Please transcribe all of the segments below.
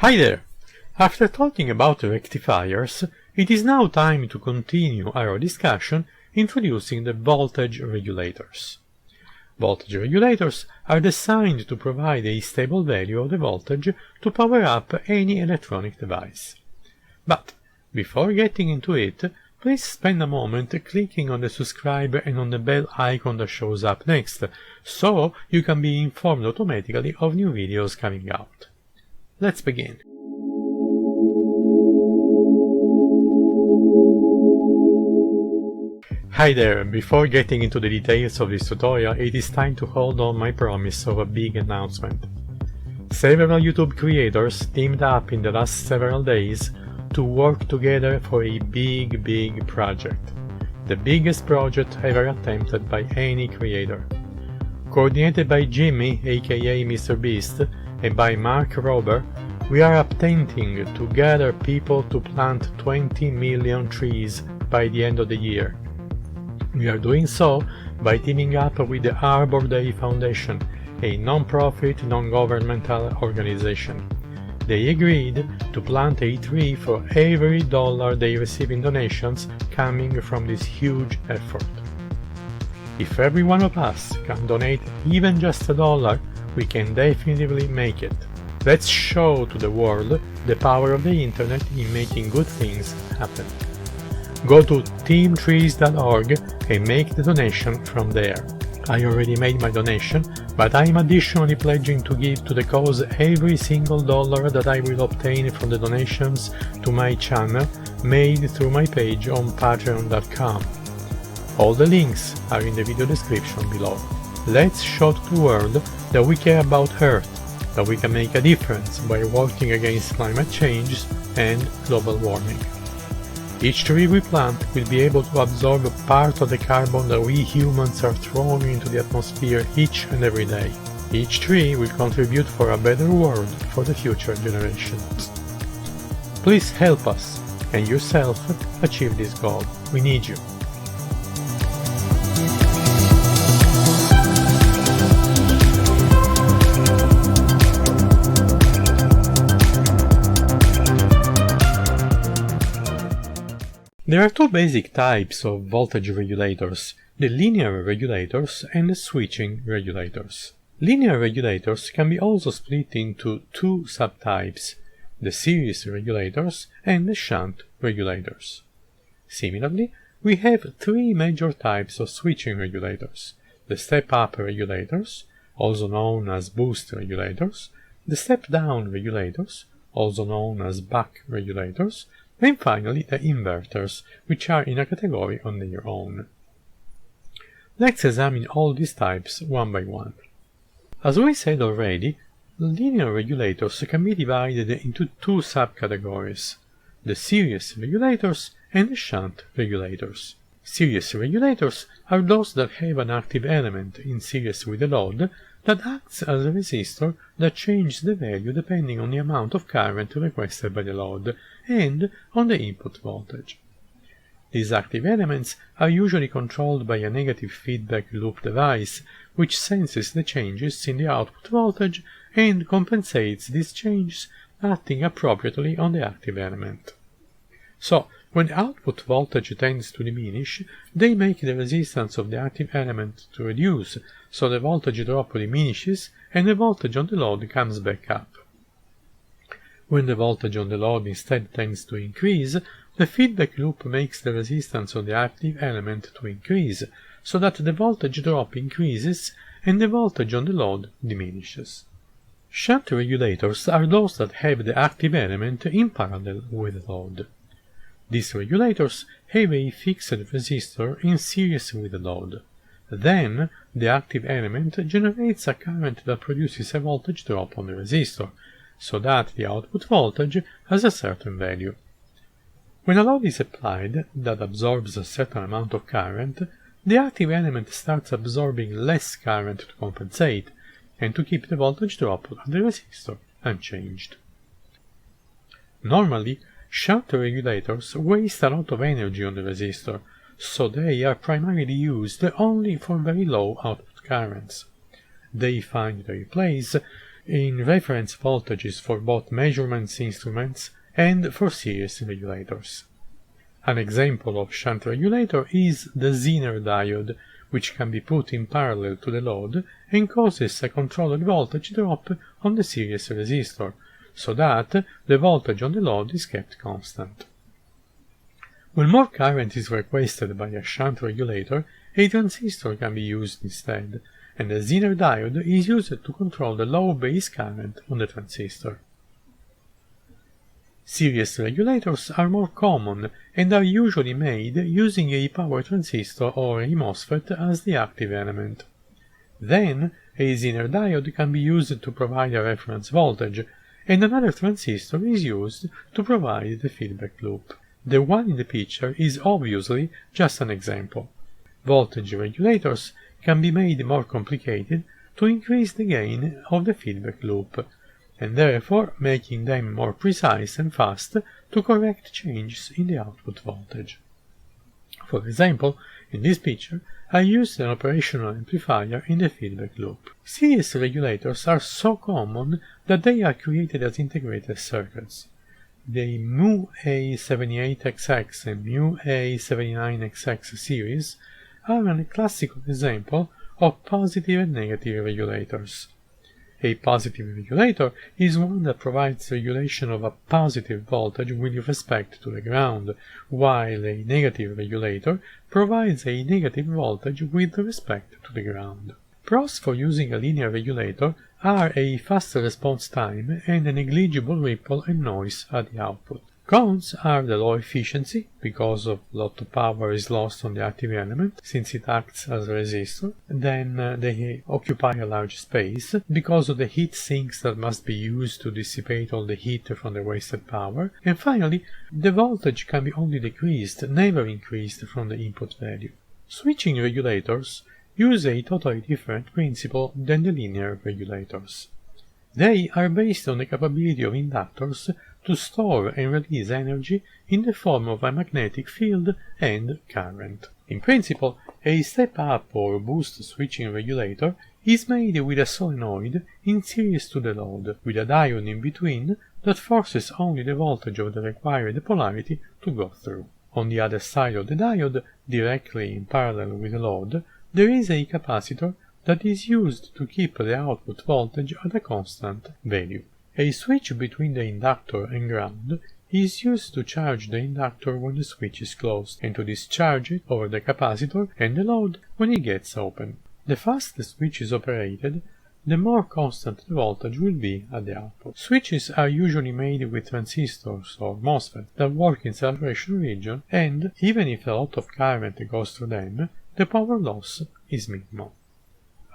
Hi there! After talking about rectifiers, it is now time to continue our discussion introducing the voltage regulators. Voltage regulators are designed to provide a stable value of the voltage to power up any electronic device. But before getting into it, please spend a moment clicking on the subscribe and on the bell icon that shows up next, so you can be informed automatically of new videos coming out. Let's begin. Hi there, before getting into the details of this tutorial, it is time to hold on my promise of a big announcement. Several YouTube creators teamed up in the last several days to work together for a big project. The biggest project ever attempted by any creator. Coordinated by Jimmy, aka Mr. Beast, and by Mark Rober, we are attempting to gather people to plant 20 million trees by the end of the year. We are doing so by teaming up with the Arbor Day Foundation, a non-profit, non-governmental organization. They agreed to plant a tree for every dollar they receive in donations coming from this huge effort. If every one of us can donate even just $1, we can definitively make it. Let's show to the world the power of the internet in making good things happen. Go to teamtree.org and make the donation from there. I already made my donation, but I am additionally pledging to give to the cause every single dollar that I will obtain from the donations to my channel made through my page on patreon.com. All the links are in the video description below. Let's show to the world that we care about Earth, that we can make a difference by working against climate change and global warming. Each tree we plant will be able to absorb part of the carbon that we humans are throwing into the atmosphere each and every day. Each tree will contribute for a better world for the future generations. Please help us and yourself achieve this goal. We need you. There are two basic types of voltage regulators, the linear regulators and the switching regulators. Linear regulators can be also split into two subtypes, the series regulators and the shunt regulators. Similarly, we have three major types of switching regulators, the step-up regulators, also known as boost regulators, the step-down regulators, also known as buck regulators, and finally the inverters, which are in a category on their own. Let's examine all these types one by one. As we said already, linear regulators can be divided into two subcategories, the series regulators and the shunt regulators. Series regulators are those that have an active element in series with the load that acts as a resistor that changes the value depending on the amount of current requested by the load and on the input voltage. These active elements are usually controlled by a negative feedback loop device which senses the changes in the output voltage and compensates these changes, acting appropriately on the active element. So, when the output voltage tends to diminish, they make the resistance of the active element to reduce, so the voltage drop diminishes and the voltage on the load comes back up. When the voltage on the load instead tends to increase, the feedback loop makes the resistance of the active element to increase, so that the voltage drop increases and the voltage on the load diminishes. Shunt regulators are those that have the active element in parallel with the load. These regulators have a fixed resistor in series with the load. Then, the active element generates a current that produces a voltage drop on the resistor, so that the output voltage has a certain value. When a load is applied that absorbs a certain amount of current, the active element starts absorbing less current to compensate, and to keep the voltage drop on the resistor unchanged. Normally, shunt regulators waste a lot of energy on the resistor, so they are primarily used only for very low output currents. They find their place in reference voltages for both measurements instruments and for series regulators. An example of shunt regulator is the Zener diode, which can be put in parallel to the load and causes a controlled voltage drop on the series resistor, so that the voltage on the load is kept constant. When more current is requested by a shunt regulator, a transistor can be used instead, and the Zener diode is used to control the low base current on the transistor. Series regulators are more common and are usually made using a power transistor or a MOSFET as the active element. Then, a Zener diode can be used to provide a reference voltage, and another transistor is used to provide the feedback loop. The one in the picture is obviously just an example. Voltage regulators can be made more complicated to increase the gain of the feedback loop, and therefore making them more precise and fast to correct changes in the output voltage. For example, in this picture, I used an operational amplifier in the feedback loop. Series regulators are so common that they are created as integrated circuits. The mu-A78XX and mu-A79XX series are a classical example of positive and negative regulators. A positive regulator is one that provides regulation of a positive voltage with respect to the ground, while a negative regulator provides a negative voltage with respect to the ground. Pros for using a linear regulator are a fast response time and a negligible ripple and noise at the output. Cons are the low efficiency, because a lot of power is lost on the active element, since it acts as a resistor. Then they occupy a large space, because of the heat sinks that must be used to dissipate all the heat from the wasted power. And finally, the voltage can be only decreased, never increased from the input value. Switching regulators use a totally different principle than the linear regulators. They are based on the capability of inductors to store and release energy in the form of a magnetic field and current. In principle, a step-up or boost switching regulator is made with a solenoid in series to the load, with a diode in between that forces only the voltage of the required polarity to go through. On the other side of the diode, directly in parallel with the load, there is a capacitor that is used to keep the output voltage at a constant value. A switch between the inductor and ground is used to charge the inductor when the switch is closed, and to discharge it over the capacitor and the load when it gets open. The faster the switch is operated, the more constant the voltage will be at the output. Switches are usually made with transistors or MOSFET that work in saturation region, and even if a lot of current goes through them, the power loss is minimal.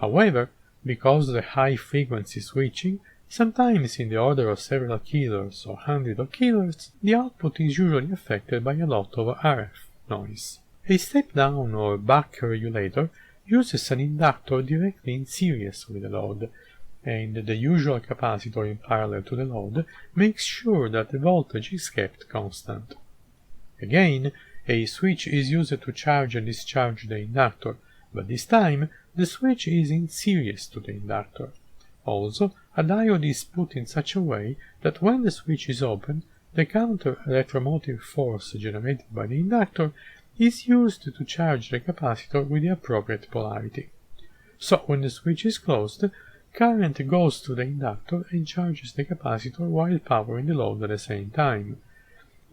However, because of the high frequency switching, sometimes in the order of several kilohertz or hundreds of kilohertz, the output is usually affected by a lot of RF noise. A step-down or buck regulator uses an inductor directly in series with the load, and the usual capacitor in parallel to the load makes sure that the voltage is kept constant. Again, a switch is used to charge and discharge the inductor, but this time the switch is in series to the inductor. Also, a diode is put in such a way that when the switch is open, the counter-electromotive force generated by the inductor is used to charge the capacitor with the appropriate polarity. So, when the switch is closed, current goes to the inductor and charges the capacitor while powering the load at the same time.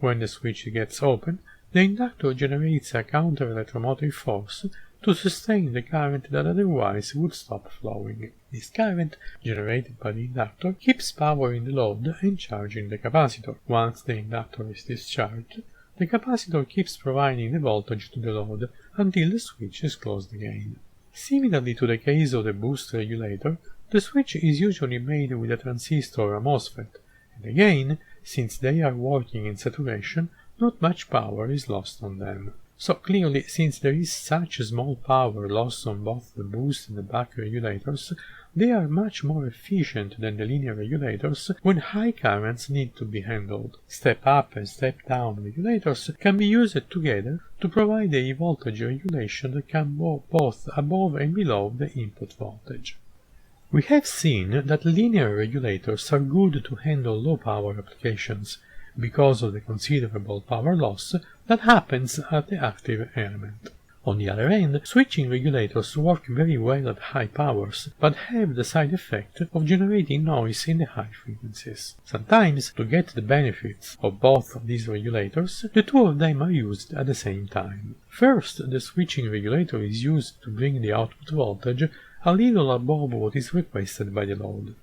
When the switch gets open, the inductor generates a counter-electromotive force to sustain the current that otherwise would stop flowing. This current, generated by the inductor, keeps powering the load and charging the capacitor. Once the inductor is discharged, the capacitor keeps providing the voltage to the load until the switch is closed again. Similarly to the case of the boost regulator, the switch is usually made with a transistor or a MOSFET, and again, since they are working in saturation, not much power is lost on them. So clearly, since there is such small power lost on both the boost and the buck regulators, they are much more efficient than the linear regulators when high currents need to be handled. Step-up and step-down regulators can be used together to provide a voltage regulation that can go both above and below the input voltage. We have seen that linear regulators are good to handle low power applications because of the considerable power loss that happens at the active element. On the other hand, switching regulators work very well at high powers, but have the side effect of generating noise in the high frequencies. Sometimes, to get the benefits of both of these regulators, the two of them are used at the same time. First, the switching regulator is used to bring the output voltage a little above what is requested by the load.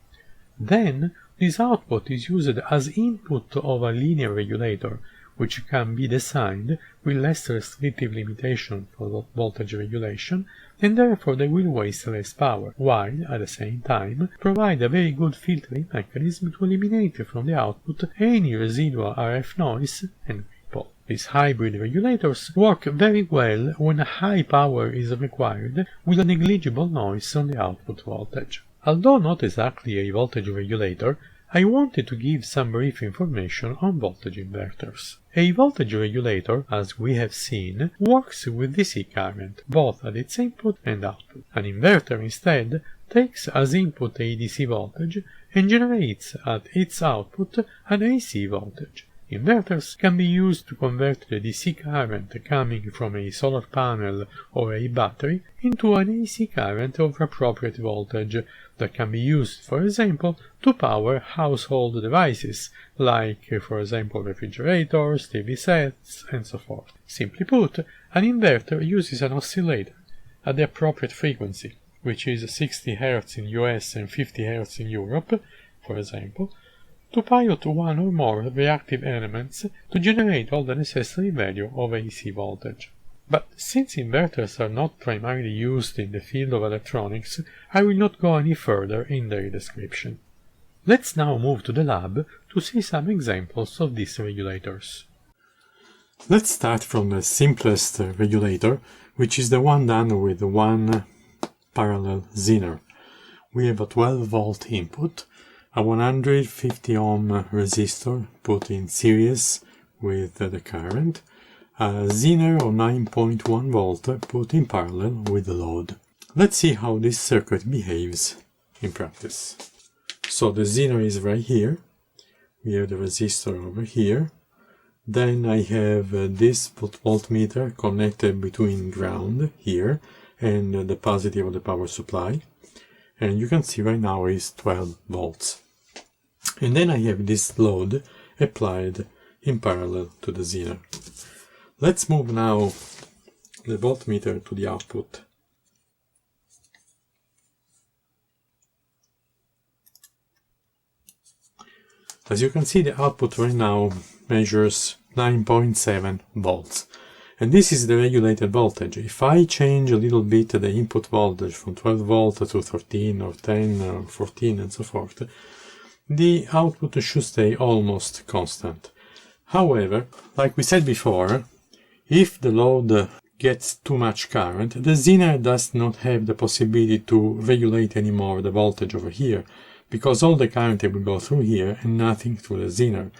Then, this output is used as input of a linear regulator, which can be designed with less restrictive limitation for voltage regulation, and therefore they will waste less power, while, at the same time, provide a very good filtering mechanism to eliminate from the output any residual RF noise and ripple. These hybrid regulators work very well when a high power is required with a negligible noise on the output voltage. Although not exactly a voltage regulator, I wanted to give some brief information on voltage inverters. A voltage regulator, as we have seen, works with DC current, both at its input and output. An inverter instead takes as input a DC voltage and generates at its output an AC voltage. Inverters can be used to convert the DC current coming from a solar panel or a battery into an AC current of appropriate voltage that can be used, for example, to power household devices, like, for example, refrigerators, TV sets, and so forth. Simply put, an inverter uses an oscillator at the appropriate frequency, which is 60 Hz in US and 50 Hz in Europe, for example, to pilot one or more reactive elements to generate all the necessary value of AC voltage. But since inverters are not primarily used in the field of electronics, I will not go any further in their description. Let's now move to the lab to see some examples of these regulators. Let's start from the simplest regulator, which is the one done with one parallel Zener. We have a 12-volt input, a 150 ohm resistor put in series with the current, a Zener of 9.1 volt put in parallel with the load. Let's see how this circuit behaves in practice. So the Zener is right here, we have the resistor over here, then I have this voltmeter connected between ground here and the positive of the power supply, and you can see right now is 12 volts. And then I have this load applied in parallel to the Zener. Let's move now the voltmeter to the output. As you can see, the output right now measures 9.7 volts. And this is the regulated voltage. If I change a little bit the input voltage from 12 volt to 13 or 10 or 14 and so forth, the output should stay almost constant. However, like we said before, if the load gets too much current, the Zener does not have the possibility to regulate anymore the voltage over here, because all the current will go through here and nothing through the Zener.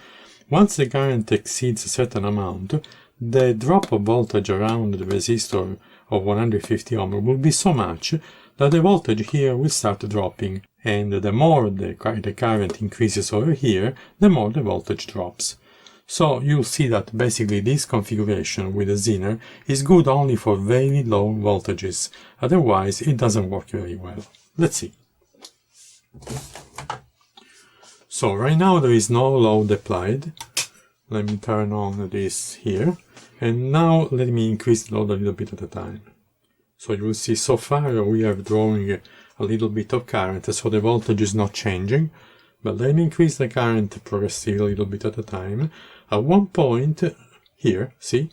Once the current exceeds a certain amount, the drop of voltage around the resistor of 150 ohm will be so much that the voltage here will start dropping, and the more the current increases over here, the more the voltage drops. So you'll see that basically this configuration with the Zener is good only for very low voltages, otherwise it doesn't work very well. Let's see. So right now there is no load applied. Let me turn on this here, and now let me increase the load a little bit at a time. So you will see so far we are drawing a little bit of current, so the voltage is not changing, but let me increase the current progressively a little bit at a time. At one point here, see,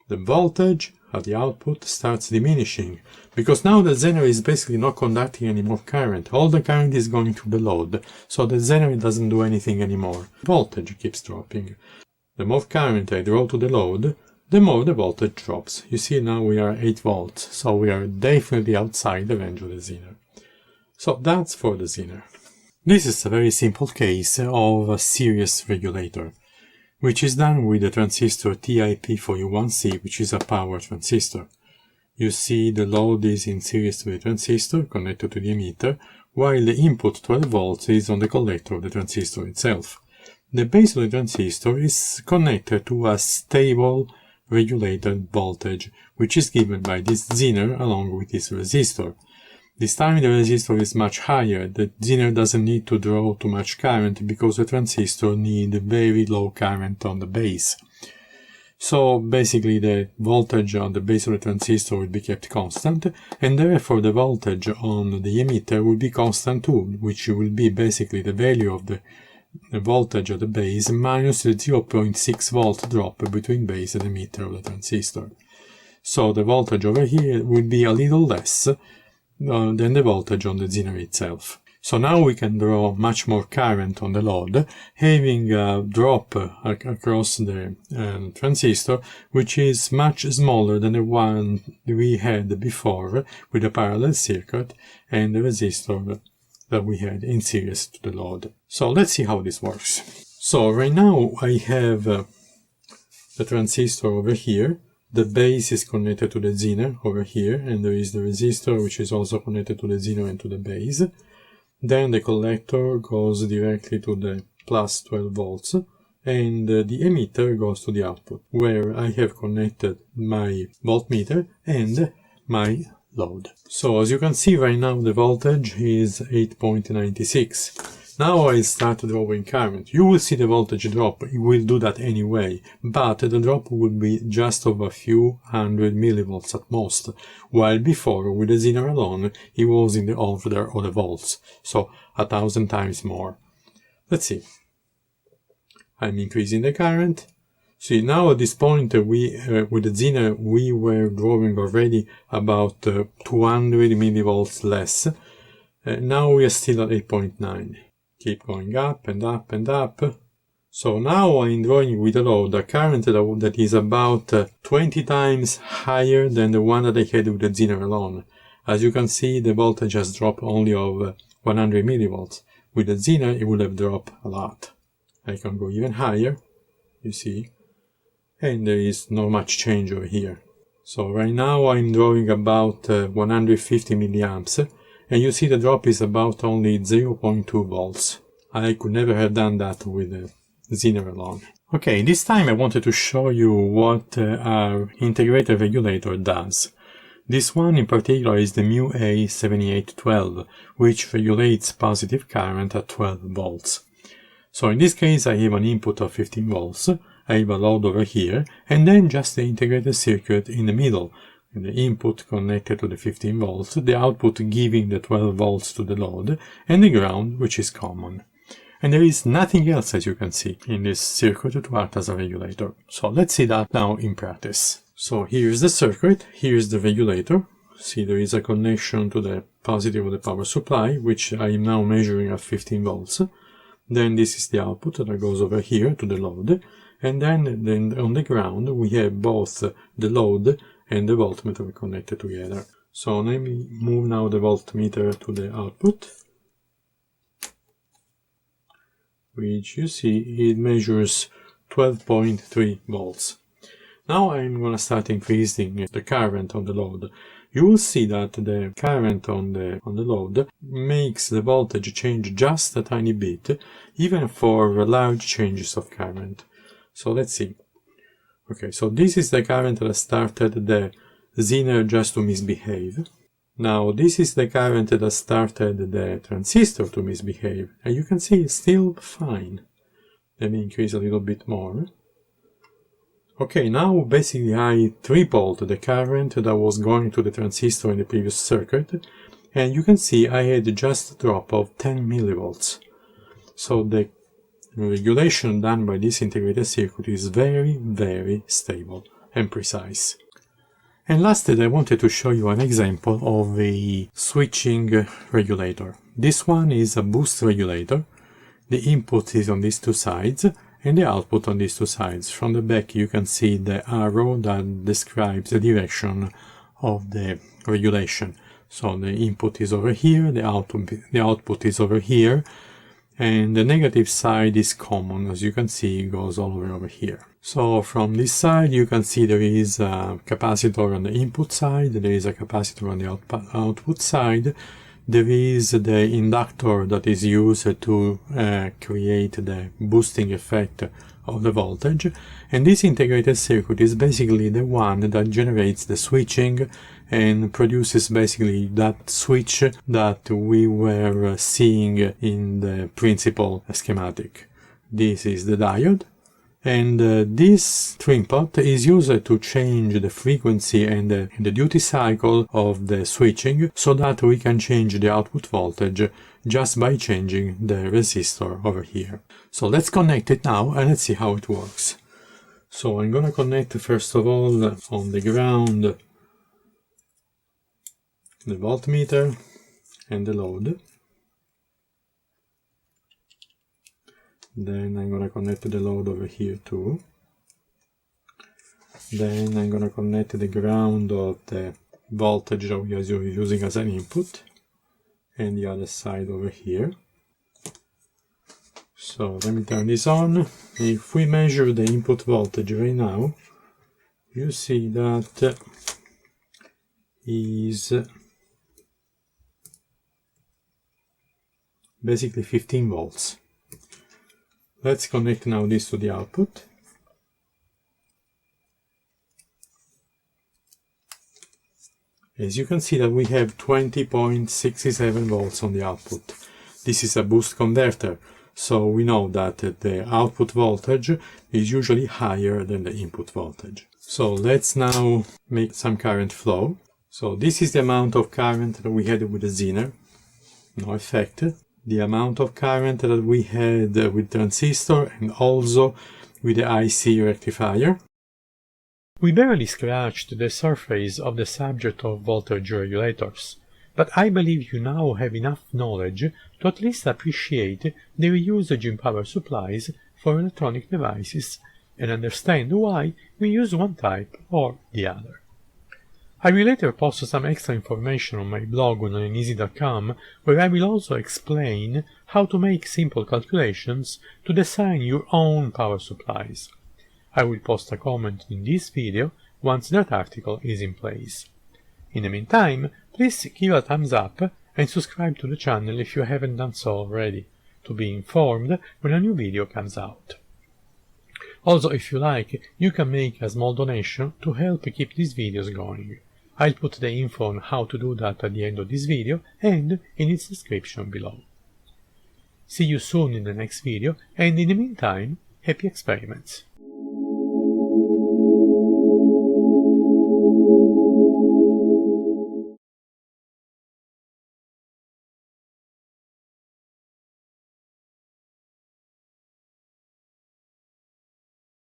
the voltage at the output starts diminishing, because now the Zener is basically not conducting any more current. All the current is going to the load, so the Zener doesn't do anything anymore. Voltage keeps dropping. The more current I draw to the load, the more the voltage drops. You see now we are 8 volts, so we are definitely outside the range of the Zener. So that's for the Zener. This is a very simple case of a series regulator, which is done with the transistor TIP4U1C, which is a power transistor. you see the load is in series to the transistor connected to the emitter, while the input 12 volts is on the collector of the transistor itself. The base of the transistor is connected to a stable regulated voltage, which is given by this Zener along with this resistor. This time the resistor is much higher. The Zener doesn't need to draw too much current because the transistor needs very low current on the base. So basically the voltage on the base of the transistor will be kept constant, and therefore the voltage on the emitter will be constant too, which will be basically the value of the voltage of the base minus the 0.6 volt drop between base and emitter of the transistor. So the voltage over here will be a little less than the voltage on the Zener itself. So now we can draw much more current on the load, having a drop across the transistor, which is much smaller than the one we had before with a parallel circuit and the resistor that we had in series to the load. So let's see how this works. So right now I have the transistor over here. The base is connected to the Zener over here, and there is the resistor which is also connected to the Zener and to the base. Then the collector goes directly to the plus 12 volts, and the emitter goes to the output, where I have connected my voltmeter and my load. So as you can see right now the voltage is 8.96. Now I'll start drawing current. You will see the voltage drop, it will do that anyway, but the drop will be just of a few hundred millivolts at most, while before with the Zener alone it was in the order of the volts, so 1,000 times more. Let's see. I'm increasing the current. See, now at this point with the Zener we were drawing already about 200 millivolts less. Now we are still at 8.9. Keep going up and up and up. So now I'm drawing with a load a current that is about 20 times higher than the one that I had with the Zener alone. As you can see, the voltage has dropped only of 100 millivolts. With the Zener it would have dropped a lot. I can go even higher, you see, and there is not much change over here. So right now I'm drawing about 150 milliamps. And you see the drop is about only 0.2 volts. I could never have done that with the Zener alone. Okay, this time I wanted to show you what our integrated regulator does. This one in particular is the MU-A7812, which regulates positive current at 12 volts. So in this case I have an input of 15 volts, I have a load over here, and then just the integrated circuit in the middle. And the input connected to the 15 volts, the output giving the 12 volts to the load, and the ground, which is common. And there is nothing else, as you can see, in this circuit to act as a regulator. So let's see that now in practice. So here's the circuit, here's the regulator. See, there is a connection to the positive of the power supply, which I am now measuring at 15 volts. Then this is the output that goes over here to the load. And then on the ground we have both the load and the voltmeter connected together. So let me move now the voltmeter to the output, which you see it measures 12.3 volts. Now I'm going to start increasing the current on the load. You will see that the current on the load makes the voltage change just a tiny bit, even for large changes of current. So let's see. Okay, so this is the current that started the Zener just to misbehave. Now this is the current that started the transistor to misbehave. And you can see it's still fine. Let me increase a little bit more. Okay, now basically I tripled the current that was going to the transistor in the previous circuit. And you can see I had just a drop of 10 millivolts. So the regulation done by this integrated circuit is very, very stable and precise. And lastly, I wanted to show you an example of a switching regulator. This one is a boost regulator. The input is on these two sides and the output on these two sides. From the back you can see the arrow that describes the direction of the regulation. So the input is over here, the output is over here, and the negative side is common. As you can see, it goes all the way over here. So from this side you can see there is a capacitor on the input side, there is a capacitor on the output side, there is the inductor that is used to create the boosting effect of the voltage, and this integrated circuit is basically the one that generates the switching and produces basically that switch that we were seeing in the principal schematic. This is the diode, and this trim pot is used to change the frequency and the duty cycle of the switching so that we can change the output voltage just by changing the resistor over here. So let's connect it now and let's see how it works. So I'm gonna connect first of all on the ground the voltmeter and the load. Then I'm gonna connect the load over here too. Then I'm gonna connect the ground of the voltage that we are using as an input, and the other side over here. So let me turn this on. If we measure the input voltage right now, you see that is basically 15 volts. Let's connect now this to the output. As you can see that we have 20.67 volts on the output. This is a boost converter, so we know that the output voltage is usually higher than the input voltage. So let's now make some current flow. So this is the amount of current that we had with the Zener, no effect. The amount of current that we had with transistor and also with the IC rectifier. We barely scratched the surface of the subject of voltage regulators, but I believe you now have enough knowledge to at least appreciate their usage in power supplies for electronic devices and understand why we use one type or the other. I will later post some extra information on my blog on eleneasy.com, where I will also explain how to make simple calculations to design your own power supplies. I will post a comment in this video once that article is in place. In the meantime, please give a thumbs up and subscribe to the channel if you haven't done so already, to be informed when a new video comes out. Also, if you like, you can make a small donation to help keep these videos going. I'll put the info on how to do that at the end of this video and in its description below. See you soon in the next video, and in the meantime, happy experiments!